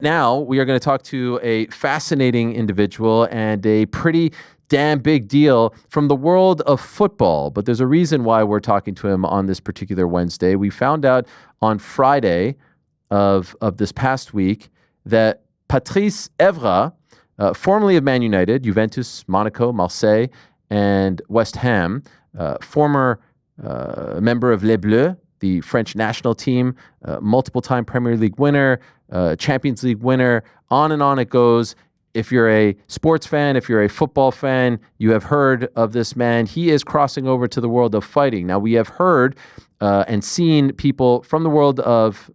Now we are going to talk to a fascinating individual and a pretty damn big deal from the world of football. But there's a reason why we're talking to him on this particular Wednesday. We found out on Friday of this past week that Patrice Evra, formerly of Man United, Juventus, Monaco, Marseille, and West Ham, former member of Les Bleus, the French national team, multiple-time Premier League winner, Champions League winner, on and on it goes. If you're a sports fan, if you're a football fan, you have heard of this man. He is crossing over to the world of fighting. Now, we have heard and seen people from the world of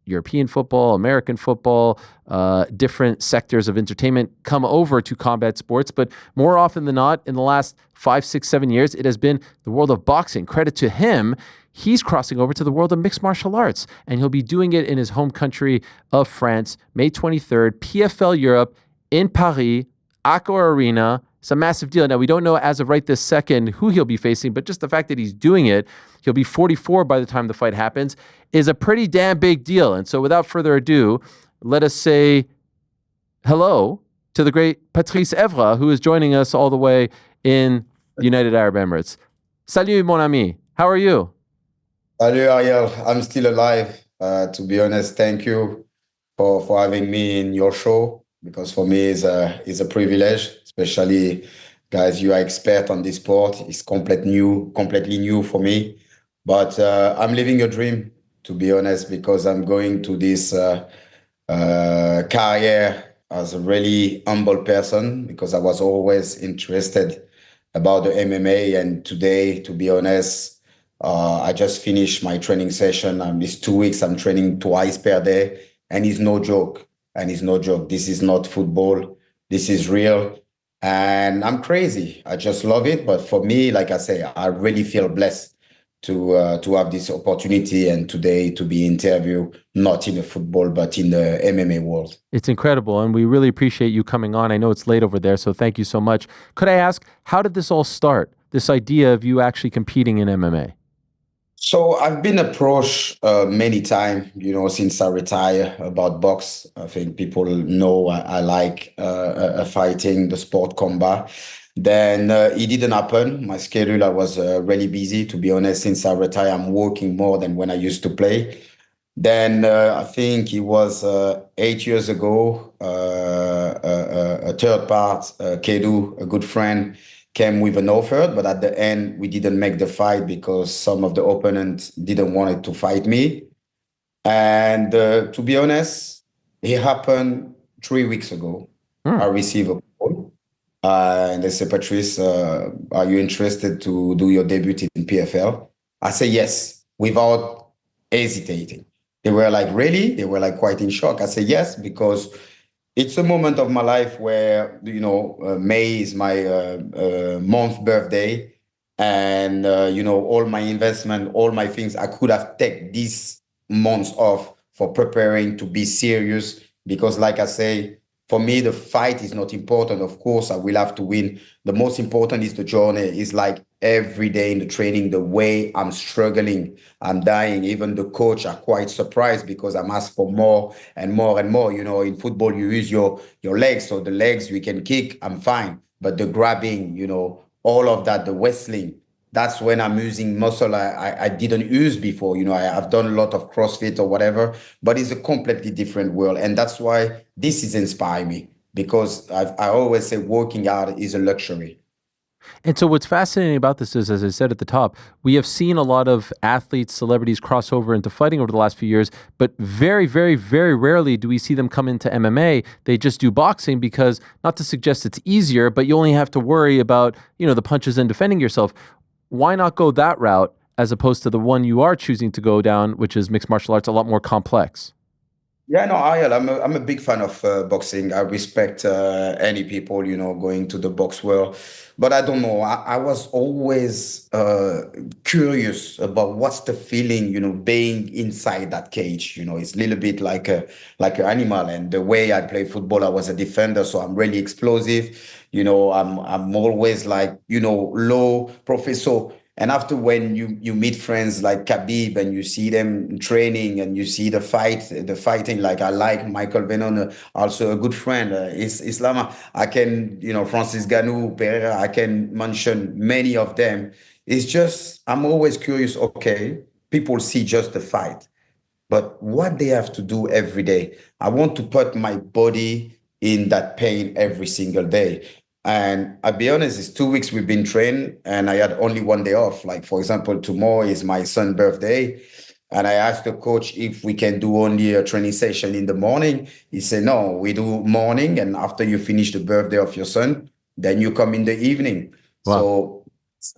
European football, American football, different sectors of entertainment come over to combat sports. But more often than not, in the last 5, 6, 7 years, it has been the world of boxing. Credit to him. He's crossing over to the world of mixed martial arts, and he'll be doing it in his home country of France, May 23rd, PFL Europe in Paris, Accor Arena. It's a massive deal. Now, we don't know as of right this second who he'll be facing, but just the fact that he's doing it, he'll be 44 by the time the fight happens, is a pretty damn big deal. And so without further ado, let us say hello to the great Patrice Evra, who is joining us all the way in the United Arab Emirates. Salut, mon ami. How are you? Salut, Ariel. I'm still alive. To be honest, thank you for having me in your show, because for me it's a privilege, especially guys, you are expert on this sport. It's completely new for me. But I'm living a dream, to be honest, because I'm going to this career as a really humble person, because I was always interested about the MMA. And today, to be honest, I just finished my training session. These 2 weeks, I'm training twice per day, and it's no joke. This is not football. This is real. And I'm crazy. I just love it. But for me, like I say, I really feel blessed to have this opportunity and today to be interviewed, not in the football, but in the MMA world. It's incredible, and we really appreciate you coming on. I know it's late over there, so thank you so much. Could I ask, how did this all start, this idea of you actually competing in MMA? So I've been approached many times, since I retire about box. I think people know I like fighting, the sport combat. Then it didn't happen. My schedule, I was really busy, to be honest. Since I retired, I'm working more than when I used to play. Then I think it was 8 years ago, a third part, Kedu, a good friend, came with an offer, but at the end, we didn't make the fight because some of the opponents didn't want to fight me. And to be honest, it happened 3 weeks ago. I received a call, and they said, Patrice, are you interested to do your debut in PFL? I said yes, without hesitating. They were like, really? They were like quite in shock. I said yes, because it's a moment of my life where, May is my month birthday. And, all my investment, all my things, I could have taken these months off for preparing to be serious. Because like I say, for me, the fight is not important. Of course, I will have to win. The most important is the journey. It's like every day in the training, the way I'm struggling, I'm dying. Even the coach are quite surprised because I'm asked for more and more and more. In football, you use your legs. So the legs we can kick, I'm fine. But the grabbing, all of that, the wrestling, that's when I'm using muscle I didn't use before. I've done a lot of CrossFit or whatever, but it's a completely different world. And that's why this is inspiring me, because I always say working out is a luxury. And so what's fascinating about this is, as I said at the top, we have seen a lot of athletes, celebrities cross over into fighting over the last few years, but very, very, very rarely do we see them come into MMA. They just do boxing because, not to suggest it's easier, but you only have to worry about, the punches and defending yourself. Why not go that route as opposed to the one you are choosing to go down, which is mixed martial arts, a lot more complex? Yeah, no, Ariel, I'm a big fan of boxing. I respect any people, going to the box world. But I don't know. I was always curious about what's the feeling, being inside that cage. It's a little bit like an animal. And the way I play football, I was a defender, so I'm really explosive. I'm always like, low profile. So And after when you meet friends like Khabib and you see them training and you see the fighting, like I like Michael Venom, also a good friend, Islam, I can, Francis Ngannou, Pereira, I can mention many of them. It's just, I'm always curious, okay, people see just the fight, but what they have to do every day. I want to put my body in that pain every single day. And I'll be honest, it's 2 weeks we've been training and I had only one day off. Like, for example, tomorrow is my son's birthday. And I asked the coach if we can do only a training session in the morning. He said, no, we do morning. And after you finish the birthday of your son, then you come in the evening. Wow. So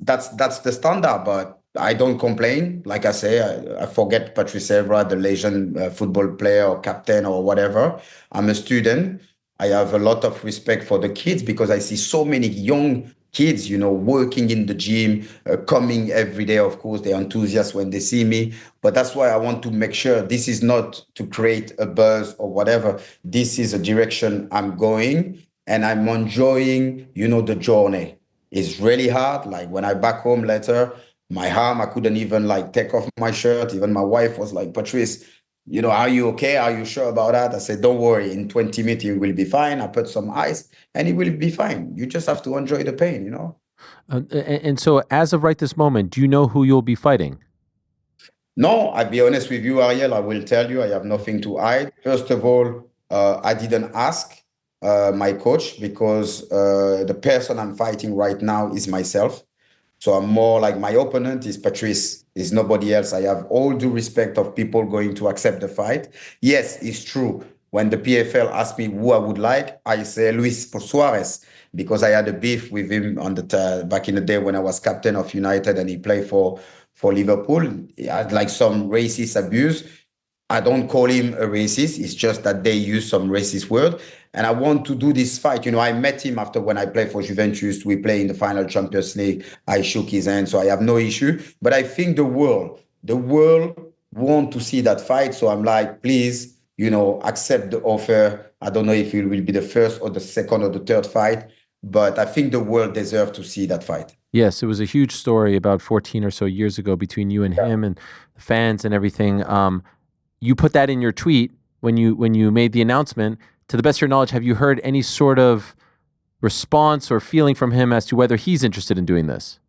that's the standard, but I don't complain. Like I say, I forget Patrice Evra, the legend football player or captain or whatever. I'm a student. I have a lot of respect for the kids because I see so many young kids, working in the gym, coming every day. Of course, they're enthusiastic when they see me. But that's why I want to make sure this is not to create a buzz or whatever. This is a direction I'm going and I'm enjoying, the journey. It's really hard. Like when I back home later, my arm, I couldn't even like take off my shirt. Even my wife was like, Patrice, are you okay? Are you sure about that? I said, don't worry. In 20 minutes, you will be fine. I put some ice and it will be fine. You just have to enjoy the pain. And so, as of right this moment, do you know who you'll be fighting? No, I'll be honest with you, Ariel. I will tell you, I have nothing to hide. First of all, I didn't ask my coach because the person I'm fighting right now is myself. So I'm more like my opponent is Patrice, is nobody else. I have all due respect of people going to accept the fight. Yes, it's true. When the PFL asked me who I would like, I say Luis Suarez because I had a beef with him on the back in the day when I was captain of United and he played for Liverpool. He had like some racist abuse. I don't call him a racist. It's just that they use some racist word. And I want to do this fight. I met him after when I played for Juventus. We play in the final Champions League. I shook his hand, so I have no issue. But I think the world want to see that fight. So I'm like, please, accept the offer. I don't know if it will be the first or the second or the third fight, but I think the world deserves to see that fight. Yes, it was a huge story about 14 or so years ago between you and him and the fans and everything. You put that in your tweet when you made the announcement. To the best of your knowledge, have you heard any sort of response or feeling from him as to whether he's interested in doing this?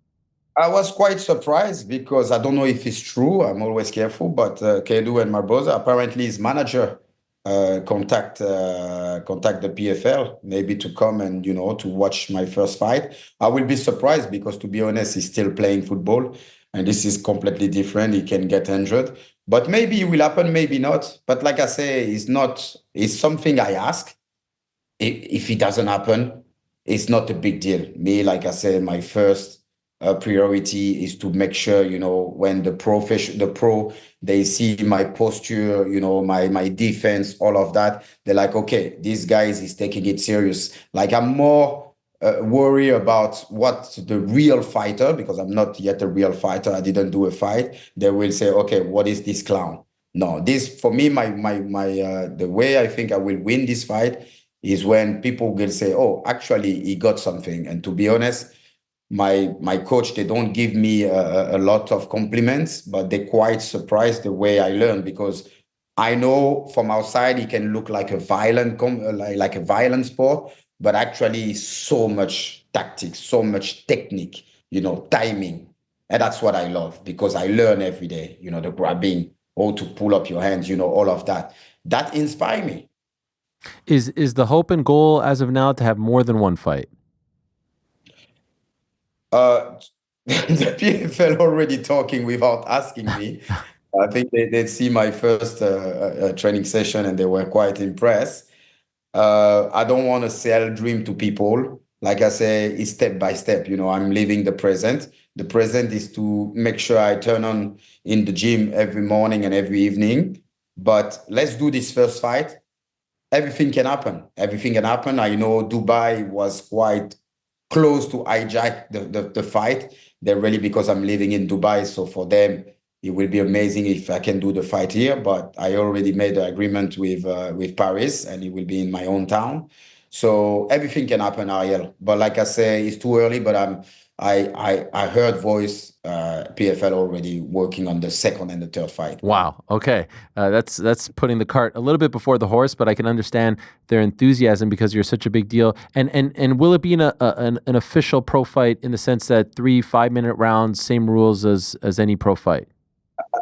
I was quite surprised because I don't know if it's true. I'm always careful, but Kedu and my brother, apparently his manager contact the PFL maybe to come and to watch my first fight. I will be surprised because to be honest, he's still playing football, and this is completely different. He can get injured, but maybe it will happen, maybe not. But like I say, it's not. It's something I ask. If it doesn't happen, it's not a big deal. Me, like I said, my first priority is to make sure, when the pro, they see my posture, my defense, all of that, they're like, okay, this guy is taking it serious. Like I'm more worried about what the real fighter, because I'm not yet a real fighter. I didn't do a fight. They will say, okay, what is this clown? No, this for me, the way I think I will win this fight is when people will say, oh, actually, he got something. And to be honest, my coach, they don't give me a lot of compliments, but they're quite surprised the way I learn because I know from outside he can look like a like a violent sport, but actually so much tactics, so much technique, timing. And that's what I love because I learn every day, the grabbing, how to pull up your hands, all of that. That inspires me. Is the hope and goal as of now to have more than one fight? The PFL already talking without asking me. I think they'd see my first training session and they were quite impressed. I don't want to sell dream to people. Like I say, it's step by step. I'm living the present. The present is to make sure I turn on in the gym every morning and every evening. But let's do this first fight. Everything can happen. Everything can happen. I know Dubai was quite close to hijack the fight. They're really because I'm living in Dubai. So for them, it will be amazing if I can do the fight here. But I already made an agreement with Paris, and it will be in my own town. So everything can happen, Ariel. But like I say, it's too early. But I heard voice PFL already working on the second and the third fight. Wow. Okay. That's putting the cart a little bit before the horse, but I can understand their enthusiasm because you're such a big deal. And will it be an official pro fight in the sense that 3 5-minute rounds, same rules as any pro fight?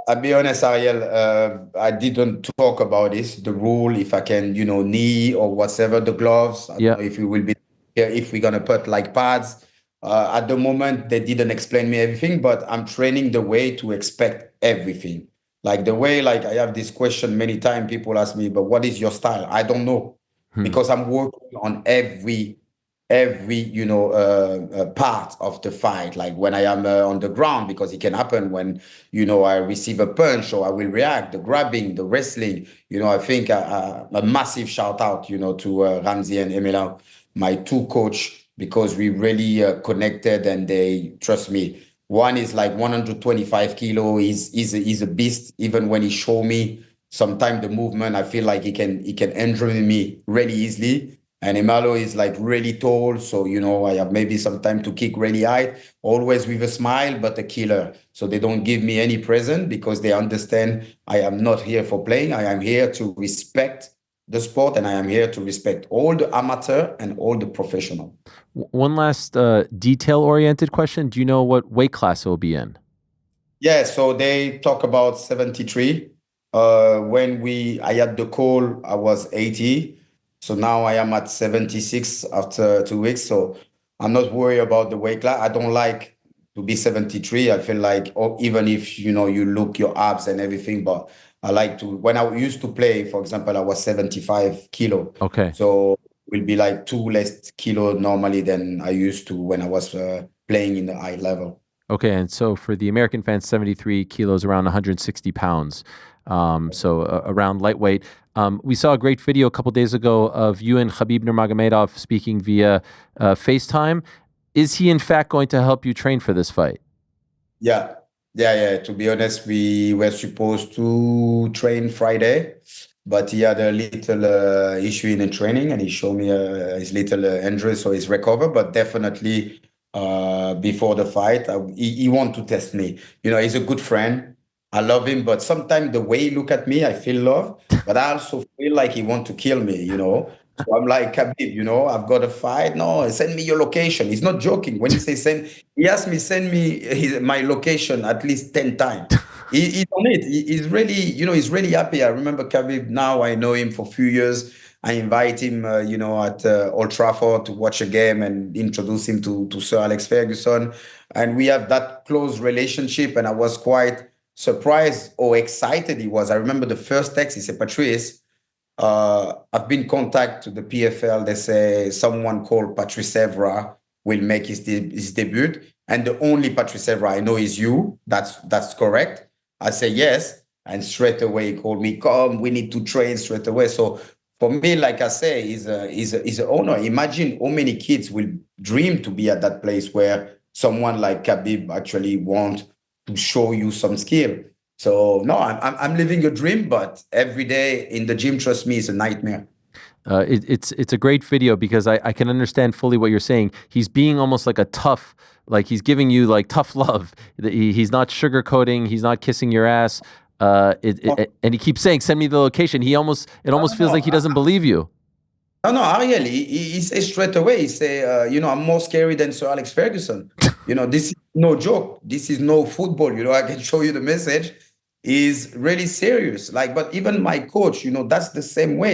I'll be honest, Ariel, I didn't talk about this, the rule, if I can, knee or whatever, the gloves. I Yeah. don't know if we will be here, if we're going to put like pads. At the moment, they didn't explain me everything, but I'm training the way to expect everything. Like the way, like I have this question many times, people ask me, but what is your style? I don't know Hmm. because I'm working on every part of the fight, like when I am on the ground, because it can happen when I receive a punch or I will react, the grabbing, the wrestling. I think a massive shout out to Ramsey and Emila, my two coach, because we really connected and they trust me. One is like 125 kilo. He's a beast. Even when he show me sometimes the movement, I feel like he can injure me really easily. And Emalo is like really tall, so I have maybe some time to kick really high, always with a smile, but a killer. So they don't give me any present because they understand I am not here for playing. I am here to respect the sport, and I am here to respect all the amateur and all the professional. One last detail-oriented question. Do you know what weight class it will be in? Yeah, so they talk about 73. When I had the call, I was 80. So now I am at 76 after 2 weeks. So I'm not worried about the weight class. I don't like to be 73. I feel like, even if, you look your abs and everything, but I like to, when I used to play, for example, I was 75 kilo. Okay. So will be like 2 less kilo normally than I used to when I was playing in the high level. Okay, and so for the American fans, 73 kilos, around 160 pounds. So around lightweight. We saw a great video a couple days ago of you and Khabib Nurmagomedov speaking via FaceTime. Is he in fact going to help you train for this fight? Yeah, yeah. To be honest, we were supposed to train Friday, but he had a little issue in the training, and he showed me his little injury, so he's recovered. But definitely, before the fight, he want to test me. He's a good friend. I love him, but sometimes the way he look at me, I feel love, but I also feel like he want to kill me. So I'm like, Khabib, I've got a fight. No, send me your location. He's not joking. When he says send, he asked me, send me my location at least 10 times. He's on it. He's really, he's really happy. I remember Khabib now. I know him for a few years. I invite him, at Old Trafford to watch a game and introduce him to Sir Alex Ferguson. And we have that close relationship. And I was quite surprised or excited he was. I remember the first text, he said, Patrice, I've been contacted to the PFL. They say someone called Patrice Evra will make his debut, and the only Patrice Evra I know is you. That's correct. I say yes, and straight away he called me. Come, we need to train straight away. So for me, like I say, is an honor. Imagine how many kids will dream to be at that place where someone like Khabib actually want to show you some skill. So no, I'm living a dream, but every day in the gym, trust me, is a nightmare. It's a great video because I can understand fully what you're saying. He's being almost like a tough, like he's giving you like tough love. He's not sugarcoating. He's not kissing your ass. And he keeps saying, "Send me the location." It almost feels like he doesn't believe you. No, Ariel, he says straight away, he say, I'm more scary than Sir Alex Ferguson. This is no joke. This is no football. I can show you the message. Is really serious. Like, but even my coach, that's the same way.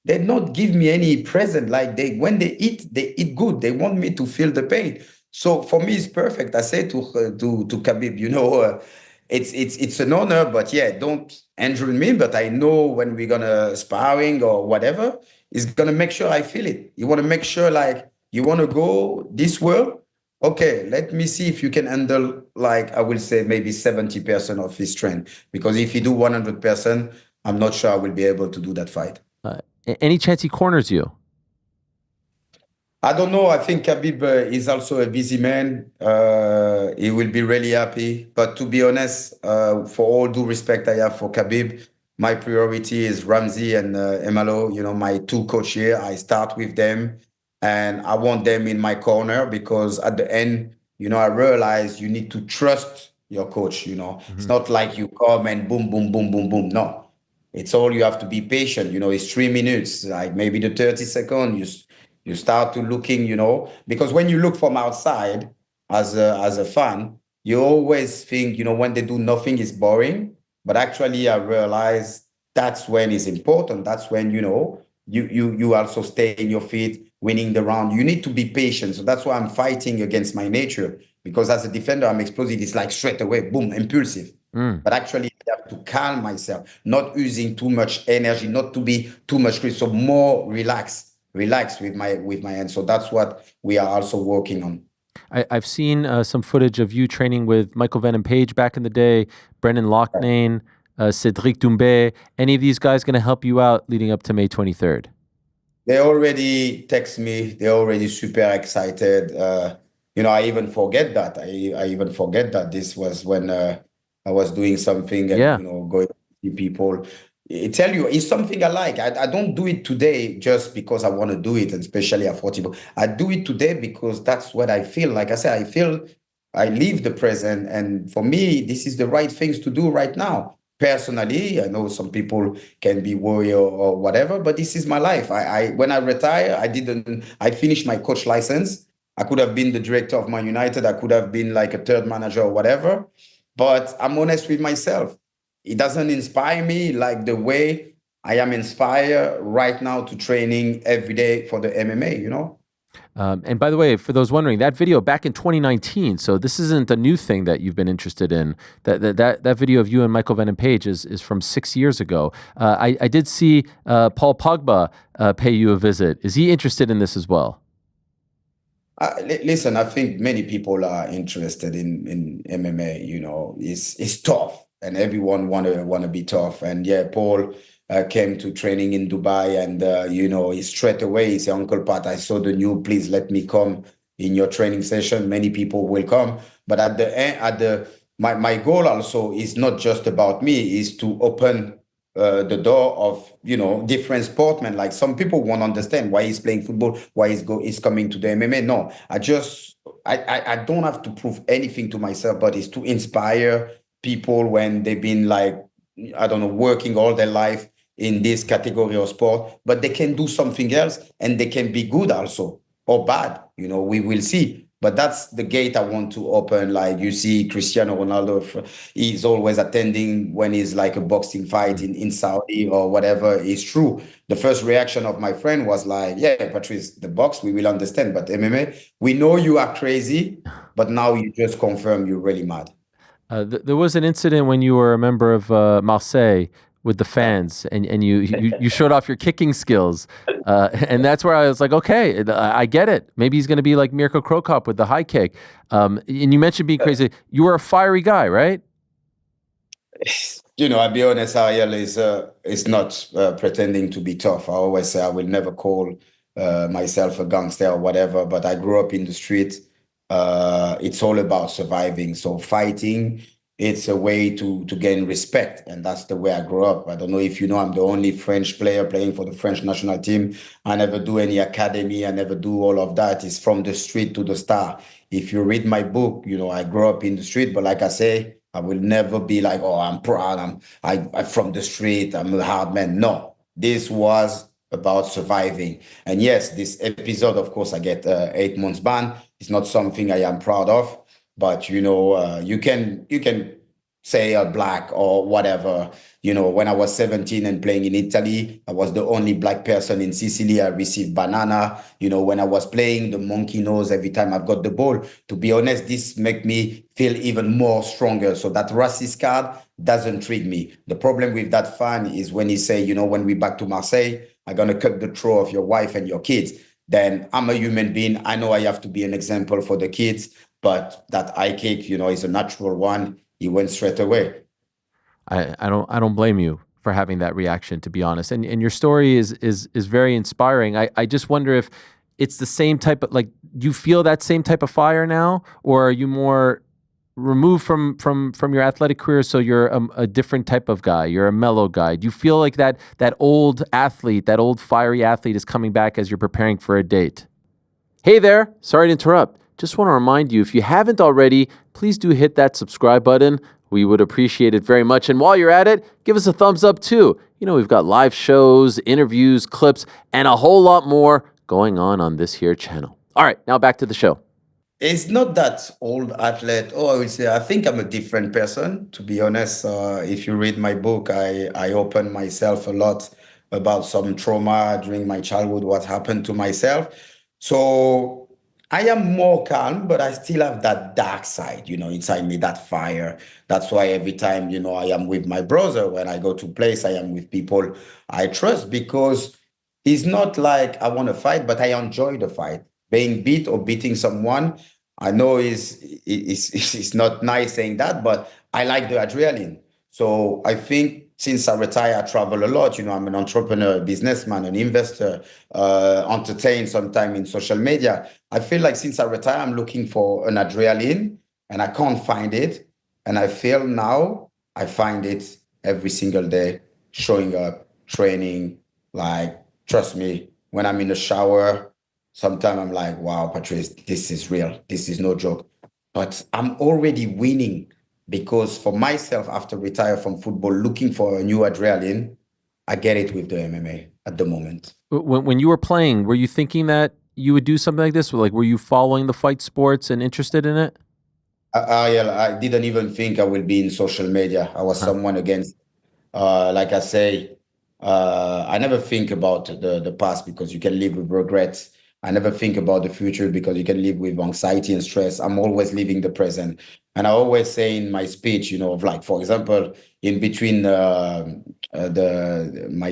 They not give me any present. Like when they eat good. They want me to feel the pain. So for me, it's perfect. I say to Khabib, it's an honor, but yeah, don't injure me. But I know when we're gonna sparring or whatever, it's gonna make sure I feel it. You want to make sure, like, you want to go this world. Okay, let me see if you can handle, like, I will say maybe 70% of his strength. Because if you do 100%, I'm not sure I will be able to do that fight. Any chance he corners you? I don't know. I think Khabib is also a busy man. He will be really happy. But to be honest, for all due respect I have for Khabib, my priority is Ramsey and Emalo, my two coach here. I start with them and I want them in my corner because at the end, I realized you need to trust your coach. It's not like you come and boom, boom, boom, boom, boom. No, it's all you have to be patient. It's 3 minutes, like maybe the 30 second. You start to looking, because when you look from outside as a fan, you always think, when they do nothing is boring. But actually, I realized that's when it's important. That's when, you also stay in your feet, winning the round. You need to be patient. So that's why I'm fighting against my nature. Because as a defender, I'm explosive. It's like straight away, boom, impulsive. But actually, I have to calm myself, not using too much energy, not to be too much. So more relax with my hands. So that's what we are also working on. I've seen some footage of you training with Michael Venom Page back in the day, Brendan Loughnane, Cedric Doumbé. Any of these guys going to help you out leading up to May 23rd? They already text me. They're already super excited. I even forget that. I even forget that this was when I was doing something and, Yeah. going to see people. I tell you, it's something I like. I don't do it today just because I want to do it, and especially at 40. I do it today because that's what I feel. Like I said, I feel I live the present. And for me, this is the right things to do right now. Personally, I know some people can be worried or whatever, but this is my life. When I retire, I finished my coach license. I could have been the director of Man United. I could have been like a third manager or whatever. But I'm honest with myself. It doesn't inspire me like the way I am inspired right now to training every day for the MMA. And by the way, for those wondering, that video back in 2019, so this isn't a new thing that you've been interested in. That video of you and Michael Venom Page is from 6 years ago. I did see Paul Pogba pay you a visit. Is he interested in this as well? Listen, I think many people are interested in MMA. It's tough, and everyone wanna be tough. And yeah, Paul came to training in Dubai, and he straight away he said, "Uncle Pat, I saw the new. Please let me come in your training session." Many people will come, but at the end, my goal also is not just about me. Is to open the door of different sportmen. Like some people won't understand why he's playing football, why he's coming to the MMA. No, I don't have to prove anything to myself, but it's to inspire people when they've been like, I don't know, working all their life in this category of sport, but they can do something else and they can be good also or bad. We will see. But that's the gate I want to open. Like you see Cristiano Ronaldo, he's always attending when he's like a boxing fight in Saudi or whatever. It's true. The first reaction of my friend was like, yeah, Patrice, the box, we will understand. But MMA, we know you are crazy, but now you just confirm you're really mad. There was an incident when you were a member of Marseille with the fans, and you showed off your kicking skills, and that's where I was like, okay, I get it. Maybe he's going to be like Mirko Cro Cop with the high kick. And you mentioned being crazy. You were a fiery guy, right? I'll be honest, Ariel is not pretending to be tough. I always say I will never call myself a gangster or whatever, but I grew up in the street. It's all about surviving. So fighting, it's a way to gain respect. And that's the way I grew up. I don't know if you know, I'm the only French player playing for the French national team. I never do any academy. I never do all of that. It's from the street to the star. If you read my book, I grew up in the street. But like I say, I will never be like, oh, I'm proud. I'm from the street. I'm a hard man. No, this was about surviving. And yes, this episode, of course, I get 8 months ban. It's not something I am proud of. But you can say black or whatever. When I was 17 and playing in Italy, I was the only black person in Sicily. I received banana. When I was playing, the monkey nose every time I've got the ball. To be honest, this make me feel even more stronger. So that racist card doesn't trick me. The problem with that fan is when he say, when we back to Marseille, I'm gonna cut the throat of your wife and your kids. Then I'm a human being. I know I have to be an example for the kids. But that high kick, is a natural one. He went straight away. I don't blame you for having that reaction, to be honest. And your story is very inspiring. I just wonder if it's the same type of, like, do you feel that same type of fire now, or are you more removed from your athletic career, so you're a different type of guy? You're a mellow guy. Do you feel like that old athlete, that old fiery athlete, is coming back as you're preparing for a date? Hey there, sorry to interrupt. just want to remind you, if you haven't already, please do hit that subscribe button. We would appreciate it very much. And while you're at it, give us a thumbs up too. You know, we've got live shows, interviews, clips, and a whole lot more going on this here channel. All right, now back to the show. It's not that old athlete. Oh, I would say I think I'm a different person, to be honest. If you read my book, I open myself a lot about some trauma during my childhood, what happened to myself. So I am more calm, but I still have that dark side, inside me, that fire. That's why every time, I am with my brother, when I go to place, I am with people I trust, because it's not like I want to fight, but I enjoy the fight. Being beat or beating someone, I know is not nice saying that, but I like the adrenaline. So I think since I retire, I travel a lot. I'm an entrepreneur, a businessman, an investor, entertain sometime in social media. I feel like since I retire, I'm looking for an adrenaline and I can't find it. And I feel now I find it every single day, showing up, training, like, trust me, when I'm in the shower, sometimes I'm like, wow, Patrice, this is real. This is no joke. But I'm already winning, because for myself, after retire from football, looking for a new adrenaline, I get it with the MMA at the moment. When you were playing, were you thinking that you would do something like this? Like, were you following the fight sports and interested in it? I didn't even think I would be in social media. I was Huh. someone against, like I say, I never think about the past, because you can live with regrets. I never think about the future, because you can live with anxiety and stress. I'm always living the present. And I always say in my speech, of like, for example, in between my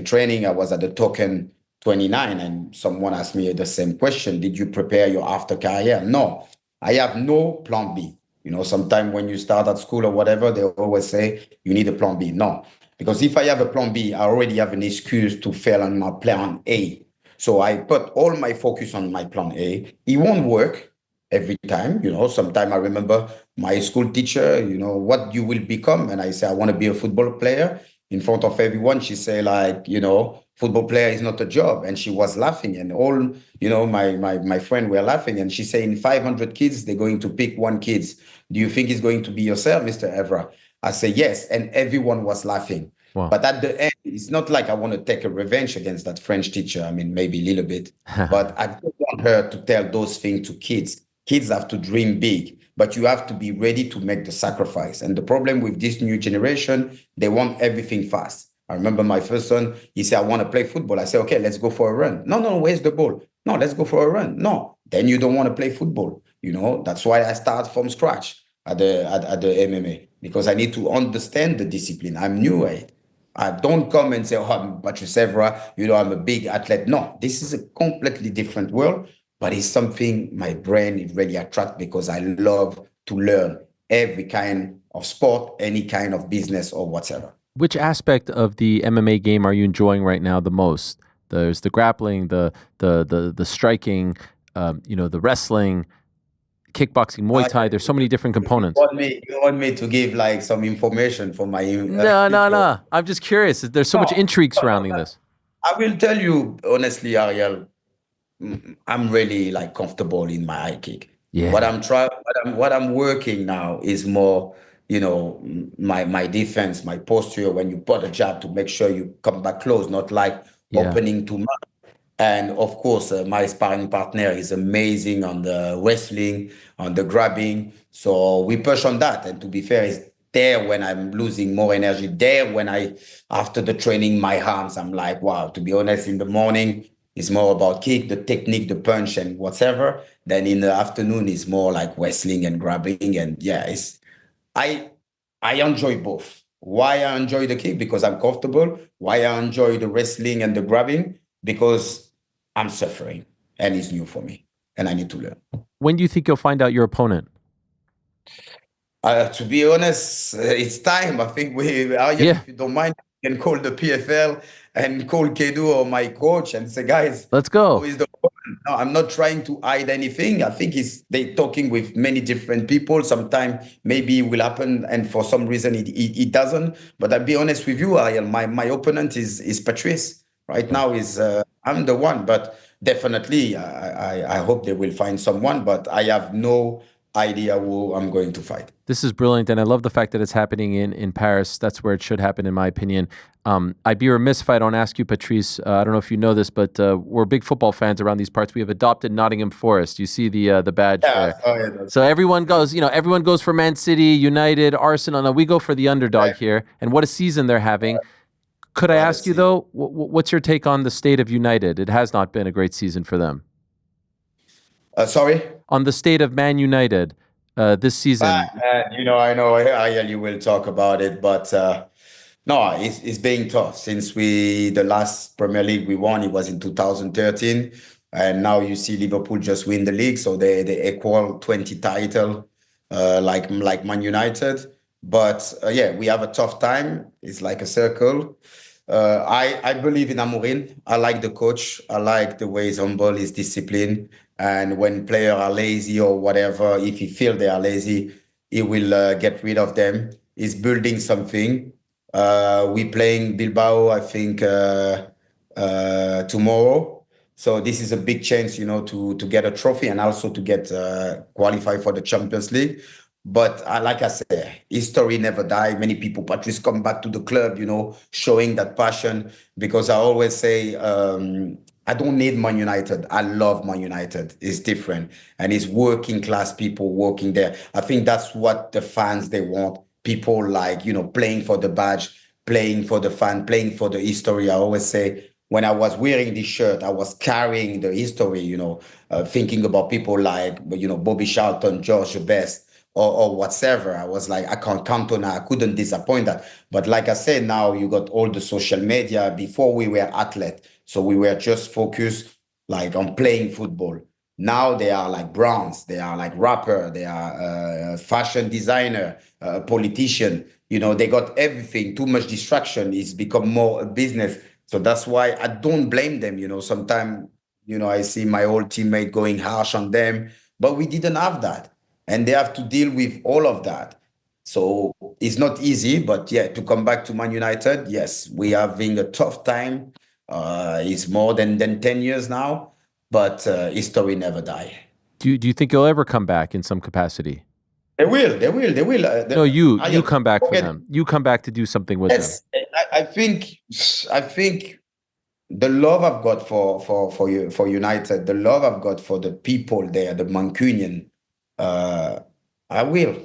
training, I was at the token 29, and someone asked me the same question. Did you prepare your after career? No, I have no plan B. Sometimes when you start at school or whatever, they always say you need a plan B. No, because if I have a plan B, I already have an excuse to fail on my plan A. So I put all my focus on my plan A. It won't work every time. Sometimes I remember my school teacher, what you will become. And I say, I want to be a football player. In front of everyone, she say like, football player is not a job. And she was laughing, and all, my friend were laughing. And she say, in 500 kids, they're going to pick one kids. Do you think it's going to be yourself, Mr. Evra? I say, yes. And everyone was laughing. Wow. But at the end, it's not like I want to take a revenge against that French teacher. I mean, maybe a little bit, but I don't want her to tell those things to kids. Kids have to dream big, but you have to be ready to make the sacrifice. And the problem with this new generation, they want everything fast. I remember my first son, he said, I want to play football. I said, okay, let's go for a run. No, where's the ball? No, let's go for a run. No, then you don't want to play football. That's why I start from scratch at the MMA, because I need to understand the discipline. I'm new at it. I don't come and say, oh, I'm Patrice Evra, I'm a big athlete. No, this is a completely different world, but it's something my brain is really attracted, because I love to learn every kind of sport, any kind of business or whatever. Which aspect of the MMA game are you enjoying right now the most? There's the grappling, the striking, the wrestling, kickboxing, Muay Thai. There's so many different components. You want me to give like some information for my No. I'm just curious. There's so much intrigue surrounding this. I will tell you honestly, Ariel, I'm really like comfortable in my high kick. Yeah. What I'm working now is more, my defense, my posture. When you put a jab, to make sure you come back close, not like opening too much. And of course, my sparring partner is amazing on the wrestling, on the grabbing. So we push on that. And to be fair, it's there when I'm losing more energy. There when after the training, my arms, I'm like, wow, to be honest, in the morning, it's more about kick, the technique, the punch and whatever. Then in the afternoon, it's more like wrestling and grabbing. And yeah, I enjoy both. Why I enjoy the kick? Because I'm comfortable. Why I enjoy the wrestling and the grabbing? Because I'm suffering, and it's new for me, and I need to learn. When do you think you'll find out your opponent? To be honest, it's time. I think if you don't mind, you can call the PFL and call Kedu or my coach and say, guys, let's go. Who is the opponent? No, I'm not trying to hide anything. I think they're talking with many different people. Sometimes maybe it will happen, and for some reason it doesn't. But I'll be honest with you, Ariel, my opponent is Patrice. Right now I'm the one, but definitely, I hope they will find someone, but I have no idea who I'm going to fight. This is brilliant, and I love the fact that it's happening in Paris. That's where it should happen, in my opinion. I'd be remiss if I don't ask you, Patrice. I don't know if you know this, but we're big football fans around these parts. We have adopted Nottingham Forest. You see the badge there. So everyone goes, everyone goes for Man City, United, Arsenal. Now we go for the underdog here, and what a season they're having. Could I ask you though, what's your take on the state of United? It has not been a great season for them. Sorry? On the state of Man United this season. I know, Ariel, you will talk about it, but no, it's being tough. Since the last Premier League we won, it was in 2013, and now you see Liverpool just win the league, so they equal 20 title, like Man United. But yeah, we have a tough time. It's like a circle. I believe in Amorim. I like the coach. I like the way he's humble, his discipline. And when players are lazy or whatever, if he feels they are lazy, he will get rid of them. He's building something. We playing Bilbao, I think, tomorrow. So this is a big chance, to get a trophy and also to get qualified for the Champions League. But like I said, history never dies. Many people, Patrice, come back to the club, showing that passion. Because I always say, I don't need Man United. I love Man United. It's different. And it's working class people working there. I think that's what the fans, they want. People like, playing for the badge, playing for the fan, playing for the history. I always say, when I was wearing this shirt, I was carrying the history, thinking about people like, Bobby Charlton, George Best, or whatever. I was like, I can't count on that. I couldn't disappoint that. But like I said, now you got all the social media. Before we were athletes, so we were just focused like on playing football. Now they are like brands, they are like rapper, they are fashion designer, politician. They got everything. Too much distraction. It's become more a business. So that's why I don't blame them. Sometimes, I see my old teammate going harsh on them, but we didn't have that. And they have to deal with all of that. So it's not easy, but yeah, to come back to Man United, yes, we are having a tough time. It's more than 10 years now, but history never die. Do you think you'll ever come back in some capacity? They will. No, you come back for them. You come back to do something with them. I think the love I've got for United, the love I've got for the people there, the Mancunian, I will.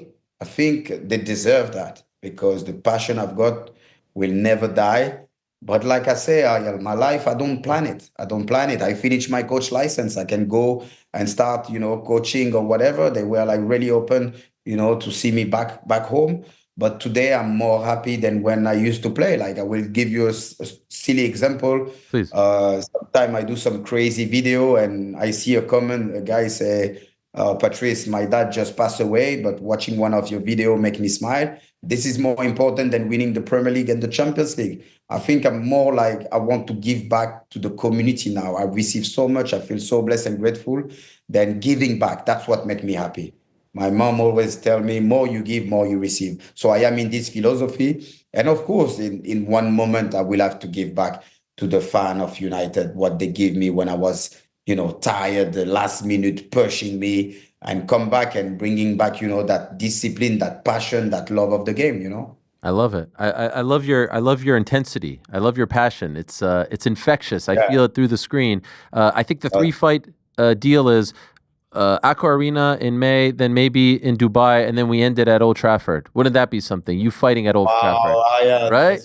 I think they deserve that because the passion I've got will never die. But like I say, Ariel, my life, I don't plan it. I finish my coach license. I can go and start, coaching or whatever. They were like really open, to see me back home. But today I'm more happy than when I used to play. Like I will give you a silly example. Please. Sometimes I do some crazy video and I see a comment, a guy say, Patrice, my dad just passed away, but watching one of your video make me smile. This is more important than winning the Premier League and the Champions League. I think I'm more like I want to give back to the community now. I receive so much. I feel so blessed and grateful. Then giving back, that's what makes me happy. My mom always tell me, more you give, more you receive. So I am in this philosophy. And of course, in one moment, I will have to give back to the fan of United, what they gave me when I was tired, the last minute pushing me, and come back and bringing back, that discipline, that passion, that love of the game, I love it. I love your intensity. I love your passion. It's infectious. I feel it through the screen. I think the 3-fight deal is Accor Arena in May, then maybe in Dubai, and then we end it at Old Trafford. Wouldn't that be something? You fighting at Old Trafford, right?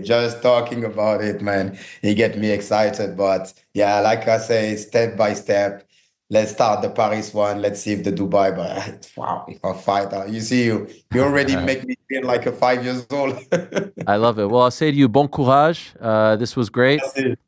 Just talking about it, man, it get me excited. But yeah, like I say, step by step. Let's start the Paris one. Let's see if the Dubai. But wow, if I fight, you already make me feel like a 5 years old. I love it. Well, I'll say to you, bon courage. This was great.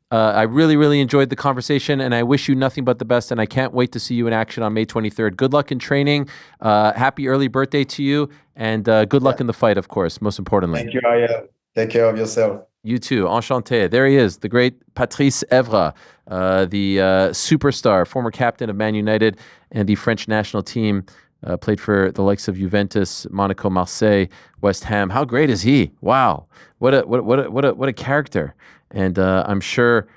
I really, really enjoyed the conversation, and I wish you nothing but the best. And I can't wait to see you in action on May 23rd. Good luck in training. Happy early birthday to you, and good luck in the fight, of course. Most importantly. Thank you, Ariel. Take care of yourself. You too. Enchanté. There he is, the great Patrice Evra, the superstar, former captain of Man United and the French national team. Played for the likes of Juventus, Monaco, Marseille, West Ham. How great is he? Wow, what a character! And I'm sure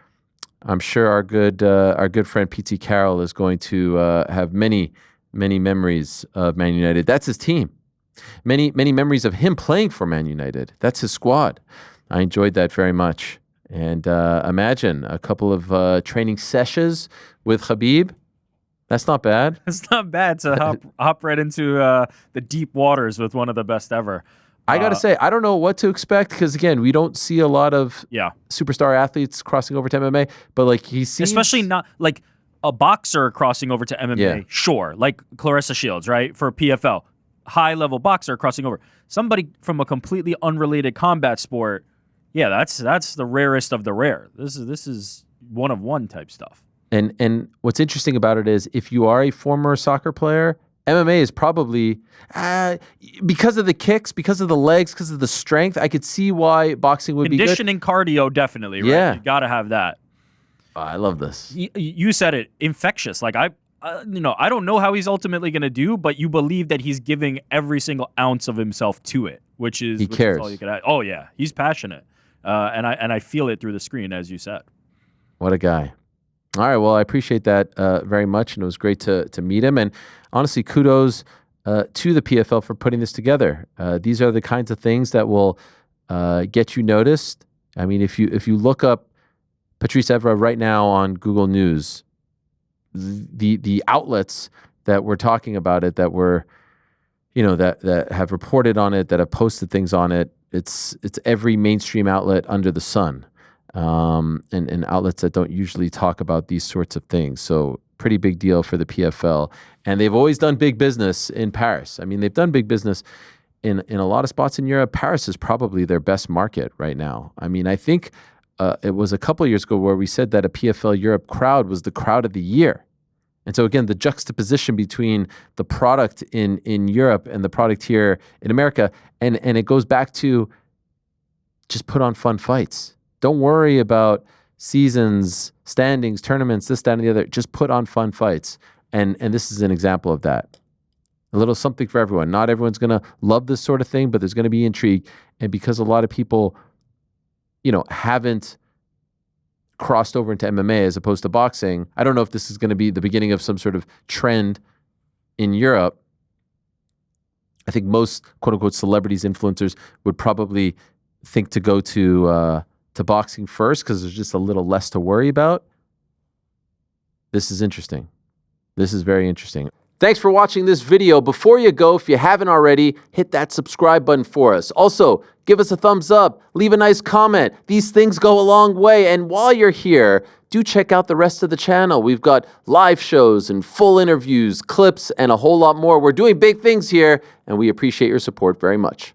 I'm sure our good friend PT Carroll is going to have many memories of Man United. That's his team. Many memories of him playing for Man United. That's his squad. I enjoyed that very much. And imagine a couple of training sessions with Khabib. That's not bad. It's not bad to hop right into the deep waters with one of the best ever. I got to say, I don't know what to expect because, again, we don't see a lot of superstar athletes crossing over to MMA. But, like, he seems... Especially not, like, a boxer crossing over to MMA, sure. Like Clarissa Shields, right, for PFL. High-level boxer crossing over. Somebody from a completely unrelated combat sport, that's the rarest of the rare. This is one-of-one type stuff. And what's interesting about it is if you are a former soccer player... MMA is probably, because of the kicks, because of the legs, because of the strength, I could see why boxing would be good. Conditioning, cardio, definitely, right? Yeah. You got to have that. I love this. You said it, infectious. Like, I don't know how he's ultimately going to do, but you believe that he's giving every single ounce of himself to it, which is all you could add. Oh, yeah. He's passionate. And I feel it through the screen, as you said. What a guy. All right, well, I appreciate that very much, and it was great to meet him. And honestly, kudos to the PFL for putting this together. These are the kinds of things that will get you noticed. I mean, if you look up Patrice Evra right now on Google News, the outlets that were talking about it, that were, that have reported on it, that have posted things on it, it's every mainstream outlet under the sun. And outlets that don't usually talk about these sorts of things. So pretty big deal for the PFL. And they've always done big business in Paris. I mean, they've done big business in a lot of spots in Europe. Paris is probably their best market right now. I mean, I think it was a couple of years ago where we said that a PFL Europe crowd was the crowd of the year. And so again, the juxtaposition between the product in Europe and the product here in America, and it goes back to just put on fun fights. Don't worry about seasons, standings, tournaments, this, that, and the other. Just put on fun fights. And this is an example of that. A little something for everyone. Not everyone's going to love this sort of thing, but there's going to be intrigue. And because a lot of people, haven't crossed over into MMA as opposed to boxing, I don't know if this is going to be the beginning of some sort of trend in Europe. I think most quote-unquote celebrities, influencers would probably think to go to boxing first because there's just a little less to worry about. This is interesting. This is very interesting. Thanks for watching this video. Before you go, if you haven't already, hit that subscribe button for us. Also, give us a thumbs up, leave a nice comment. These things go a long way. And while you're here, do check out the rest of the channel. We've got live shows and full interviews, clips, and a whole lot more. We're doing big things here, and we appreciate your support very much.